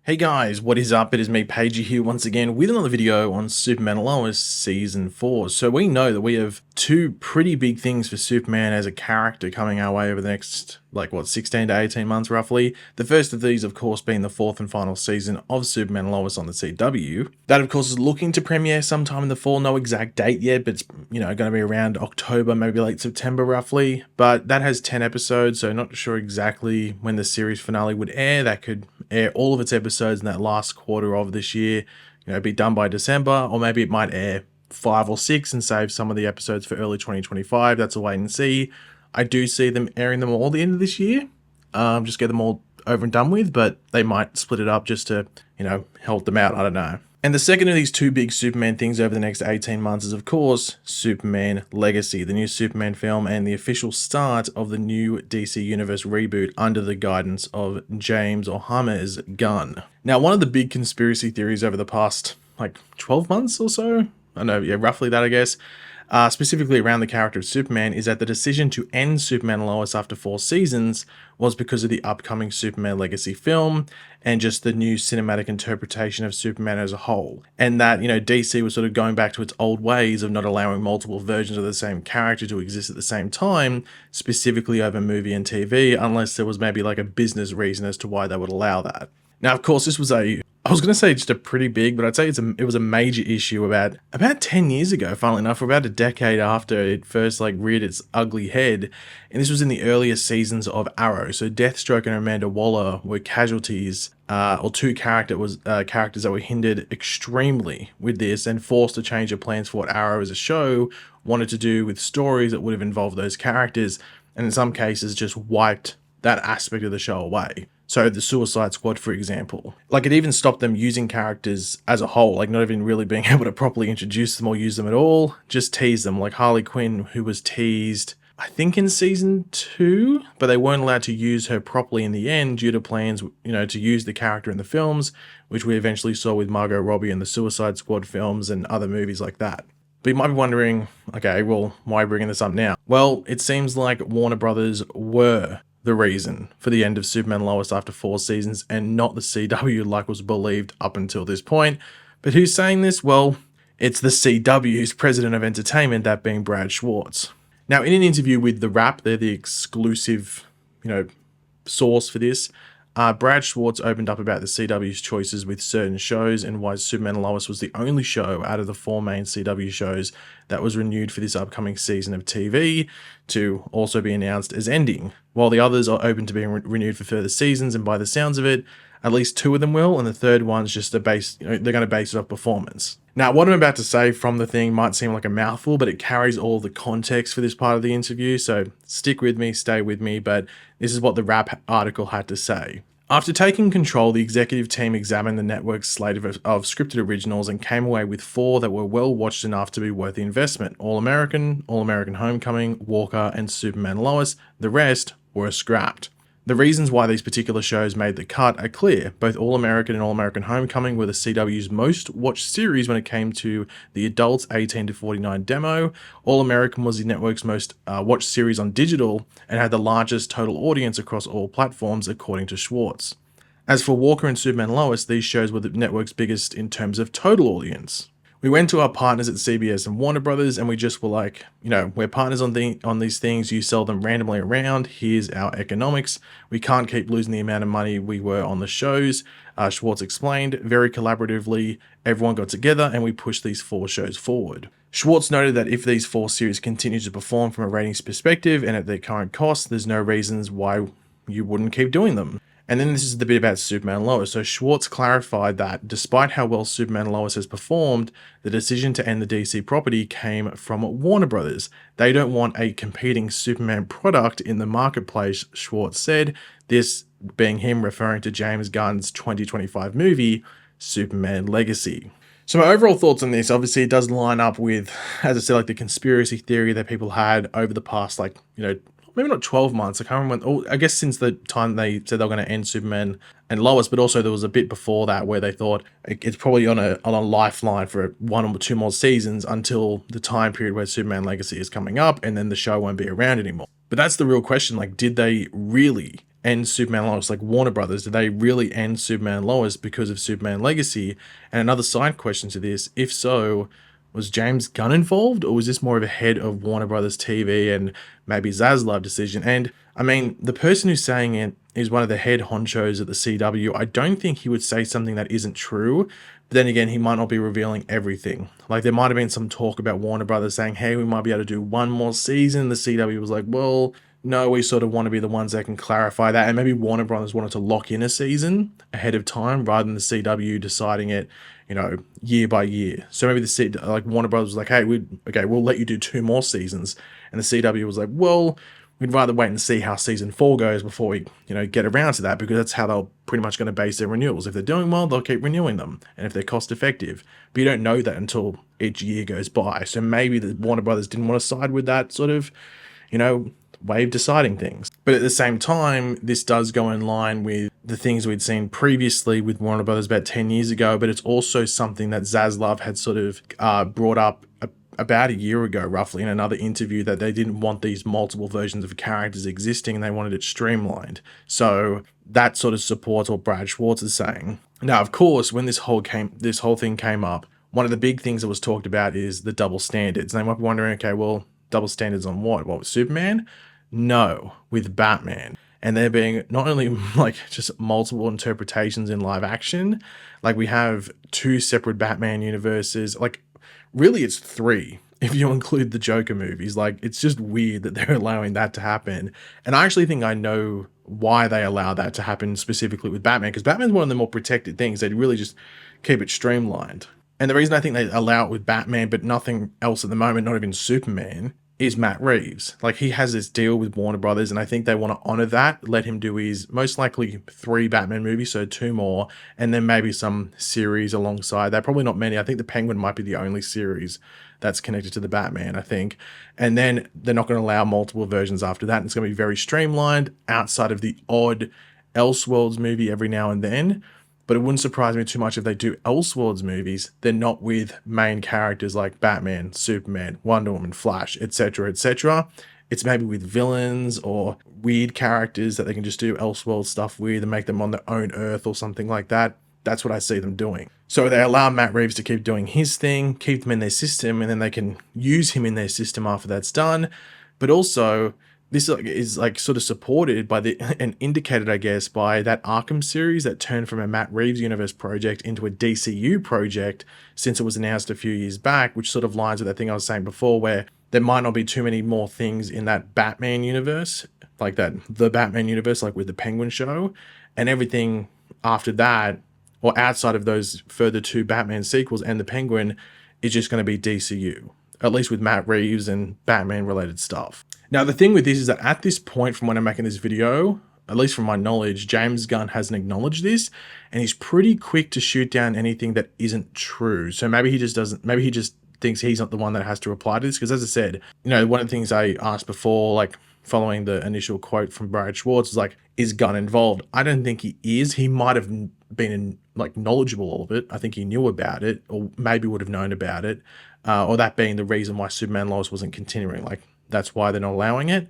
Hey guys, what is up? It is me, Pagey here once again with another video on Superman and Lois Season 4. So we know that we have two pretty big things for Superman as a character coming our way over the next, 16 to 18 months roughly. The first of these, of course, being the fourth and final season of Superman and Lois on the CW. That, of course, is looking to premiere sometime in the fall. No exact date yet, but it's, going to be around October, maybe late September roughly. But that has 10 episodes, so not sure exactly when the series finale would air. That could air all of its episodes in that last quarter of this year, be done by December, or maybe it might air 5 or 6 and save some of the episodes for early 2025. That's a wait and see. I do see them airing them all at the end of this year, just get them all over and done with, but they might split it up just to, help them out. I don't know. And the second of these two big Superman things over the next 18 months is, of course, Superman Legacy, the new Superman film and the official start of the new DC Universe reboot under the guidance of James or James Gunn. Now, one of the big conspiracy theories over the past, 12 months or so, I know, yeah, roughly that, I guess, specifically around the character of Superman, is that the decision to end Superman and Lois after 4 seasons was because of the upcoming Superman Legacy film and just the new cinematic interpretation of Superman as a whole. And that, DC was sort of going back to its old ways of not allowing multiple versions of the same character to exist at the same time, specifically over movie and TV, unless there was maybe a business reason as to why they would allow that. Now, of course, this was I was going to say just a pretty big, but I'd say it was a major issue about 10 years ago, funnily enough, about a decade after it first reared its ugly head. And this was in the earlier seasons of Arrow. So Deathstroke and Amanda Waller were casualties, or two characters that were hindered extremely with this and forced to change their plans for what Arrow as a show wanted to do with stories that would have involved those characters, and in some cases just wiped that aspect of the show away. So the Suicide Squad, for example, it even stopped them using characters as a whole, not even really being able to properly introduce them or use them at all, just tease them, like Harley Quinn, who was teased, I think in season 2, but they weren't allowed to use her properly in the end due to plans, to use the character in the films, which we eventually saw with Margot Robbie in the Suicide Squad films and other movies like that. But you might be wondering, okay, well, why bringing this up now? Well, it seems like Warner Brothers were the reason for the end of Superman and Lois after 4 seasons and not the CW like was believed up until this point. But who's saying this? Well, it's the CW's president of entertainment, that being Brad Schwartz. Now, in an interview with The Wrap, they're the exclusive, source for this, Brad Schwartz opened up about the CW's choices with certain shows and why Superman and Lois was the only show out of the 4 main CW shows that was renewed for this upcoming season of TV to also be announced as ending, while the others are open to being renewed for further seasons, and by the sounds of it, at least 2 of them will, and the third one's just they're going to base it off performance. Now, what I'm about to say from the thing might seem like a mouthful, but it carries all the context for this part of the interview, so stick with me, stay with me, but this is what the Wrap article had to say. After taking control, the executive team examined the network's slate of scripted originals and came away with 4 that were well watched enough to be worth the investment: All American, All American Homecoming, Walker, and Superman Lois. The rest were scrapped. The reasons why these particular shows made the cut are clear. Both All American and All American Homecoming were the CW's most watched series when it came to the adults 18 to 49 demo. All American was the network's most watched series on digital and had the largest total audience across all platforms, according to Schwartz. As for Walker and Superman Lois, these shows were the network's biggest in terms of total audience. We went to our partners at CBS and Warner Brothers and we just were like, we're partners on these things, you sell them randomly around, here's our economics. We can't keep losing the amount of money we were on the shows. Schwartz explained. Very collaboratively, everyone got together and we pushed these 4 shows forward. Schwartz noted that if these 4 series continue to perform from a ratings perspective and at their current cost, there's no reasons why you wouldn't keep doing them. And then this is the bit about Superman and Lois. So Schwartz clarified that despite how well Superman and Lois has performed, the decision to end the DC property came from Warner Brothers. They don't want a competing Superman product in the marketplace, Schwartz said, this being him referring to James Gunn's 2025 movie, Superman Legacy. So my overall thoughts on this, obviously it does line up with, as I said, the conspiracy theory that people had over the past, maybe not 12 months, I can't remember when, I guess since the time they said they were going to end Superman and Lois, but also there was a bit before that where they thought it's probably on a lifeline for 1 or 2 more seasons until the time period where Superman Legacy is coming up, and then the show won't be around anymore. But that's the real question, did they really end Superman and Lois? Like Warner Brothers, did they really end Superman and Lois because of Superman Legacy? And another side question to this, if so, was James Gunn involved, or was this more of a head of Warner Brothers TV and maybe Zaslav decision? And I mean, the person who's saying it is one of the head honchos at the CW. I don't think he would say something that isn't true. But then again, he might not be revealing everything. Like there might have been some talk about Warner Brothers saying, hey, we might be able to do one more season. The CW was like, well, no, we sort of want to be the ones that can clarify that. And maybe Warner Brothers wanted to lock in a season ahead of time rather than the CW deciding it, year by year. So maybe like Warner Brothers was like, hey, we'll let you do 2 more seasons. And the CW was like, well, we'd rather wait and see how season 4 goes before we, get around to that, because that's how they're pretty much going to base their renewals. If they're doing well, they'll keep renewing them. And if they're cost effective, but you don't know that until each year goes by. So maybe the Warner Brothers didn't want to side with that sort of, way of deciding things. But at the same time, this does go in line with the things we'd seen previously with Warner Brothers about 10 years ago, but it's also something that Zaslav had sort of brought up about a year ago, roughly, in another interview, that they didn't want these multiple versions of characters existing and they wanted it streamlined. So that sort of supports what Brad Schwartz is saying. Now, of course, when this whole thing came up, one of the big things that was talked about is the double standards. And they might be wondering, okay, well, double standards on what? What, with Superman? No, with Batman. And there being not only like just multiple interpretations in live action, like we have 2 separate Batman universes, like really it's 3 if you include the Joker movies. Like it's just weird that they're allowing that to happen. And I actually think I know why they allow that to happen specifically with Batman, because Batman's one of the more protected things. They really just keep it streamlined. And the reason I think they allow it with Batman but nothing else at the moment, not even Superman, is Matt Reeves. Like he has this deal with Warner Brothers, and I think they want to honor that, let him do his most likely 3 Batman movies, so 2 more, and then maybe some series alongside that. Probably not many. I think the Penguin might be the only series that's connected to the Batman, I think. And then they're not going to allow multiple versions after that. And it's going to be very streamlined outside of the odd Elseworlds movie every now and then. But it wouldn't surprise me too much if they do Elseworlds movies, they're not with main characters like Batman, Superman, Wonder Woman, Flash, etc., etc. It's maybe with villains or weird characters that they can just do Elseworlds stuff with and make them on their own Earth or something like that. That's what I see them doing. So they allow Matt Reeves to keep doing his thing, keep them in their system, and then they can use him in their system after that's done. But also, this is sort of supported by and indicated, I guess, by that Arkham series that turned from a Matt Reeves universe project into a DCU project since it was announced a few years back, which sort of lines with that thing I was saying before, where there might not be too many more things in that Batman universe, like the Batman universe, like with the Penguin show, and everything after that, or outside of those further 2 Batman sequels and the Penguin, is just going to be DCU, at least with Matt Reeves and Batman related stuff. Now, the thing with this is that at this point from when I'm making this video, at least from my knowledge, James Gunn hasn't acknowledged this, and he's pretty quick to shoot down anything that isn't true. So maybe he just thinks he's not the one that has to reply to this, because as I said, one of the things I asked before, like following the initial quote from Brad Schwartz, is like, is Gunn involved? I don't think he is. He might have been knowledgeable of it. I think he knew about it, or maybe would have known about it, or that being the reason why Superman Lois wasn't continuing. Like, that's why they're not allowing it.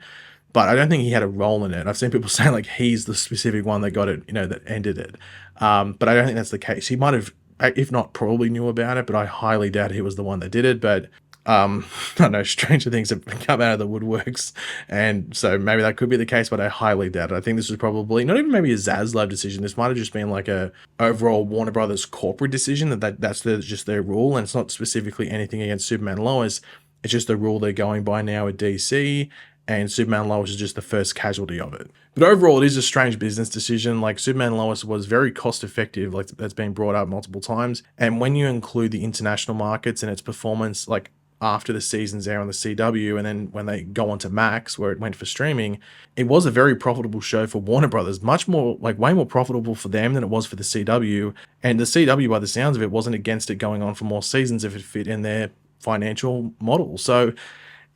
But I don't think he had a role in it. I've seen people saying like he's the specific one that got it, that ended it. But I don't think that's the case. He might have, if not probably knew about it, but I highly doubt he was the one that did it. But I don't know, stranger things have come out of the woodworks. And so maybe that could be the case, but I highly doubt it. I think this was probably not even maybe a Zaslav decision. This might have just been like a overall Warner Brothers corporate decision that's just their rule. And it's not specifically anything against Superman Lois. It's just the rule they're going by now at DC, and Superman Lois is just the first casualty of it. But overall, it is a strange business decision. Like, Superman Lois was very cost effective, like that's been brought up multiple times. And when you include the international markets and its performance, like after the seasons air on the CW, and then when they go on to Max, where it went for streaming, it was a very profitable show for Warner Brothers, much more, like way more profitable for them than it was for the CW. And the CW, by the sounds of it, wasn't against it going on for more seasons if it fit in their financial model. So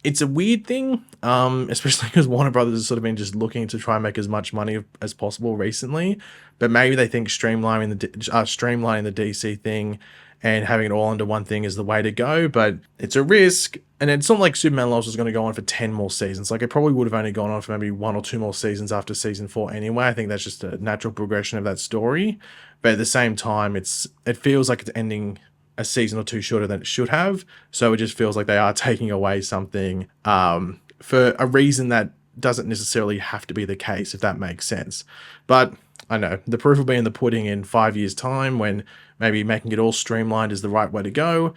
it's a weird thing, especially because Warner Brothers has sort of been just looking to try and make as much money as possible recently. But maybe they think streamlining the DC thing and having it all under one thing is the way to go. But it's a risk, and it's not like Superman Lost was going to go on for 10 more seasons. Like, it probably would have only gone on for maybe 1 or 2 more seasons after season 4 anyway. I think that's just a natural progression of that story. But at the same time, it feels like it's ending a season or 2 shorter than it should have. So it just feels like they are taking away something for a reason that doesn't necessarily have to be the case, if that makes sense. But I know the proof will be in the pudding in 5 years' time, when maybe making it all streamlined is the right way to go.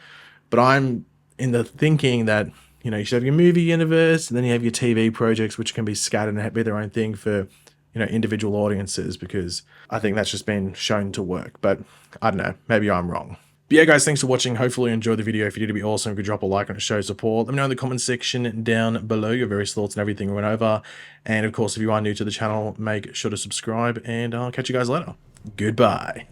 But I'm in the thinking that, you know, you should have your movie universe, and then you have your TV projects, which can be scattered and be their own thing for, you know, individual audiences, because I think that's just been shown to work. But I don't know, maybe I'm wrong. But yeah, guys, thanks for watching. Hopefully you enjoyed the video. If you did, it'd be awesome if you could drop a like and show support. Let me know in the comment section down below your various thoughts and everything we went over. And of course, if you are new to the channel, make sure to subscribe, and I'll catch you guys later. Goodbye.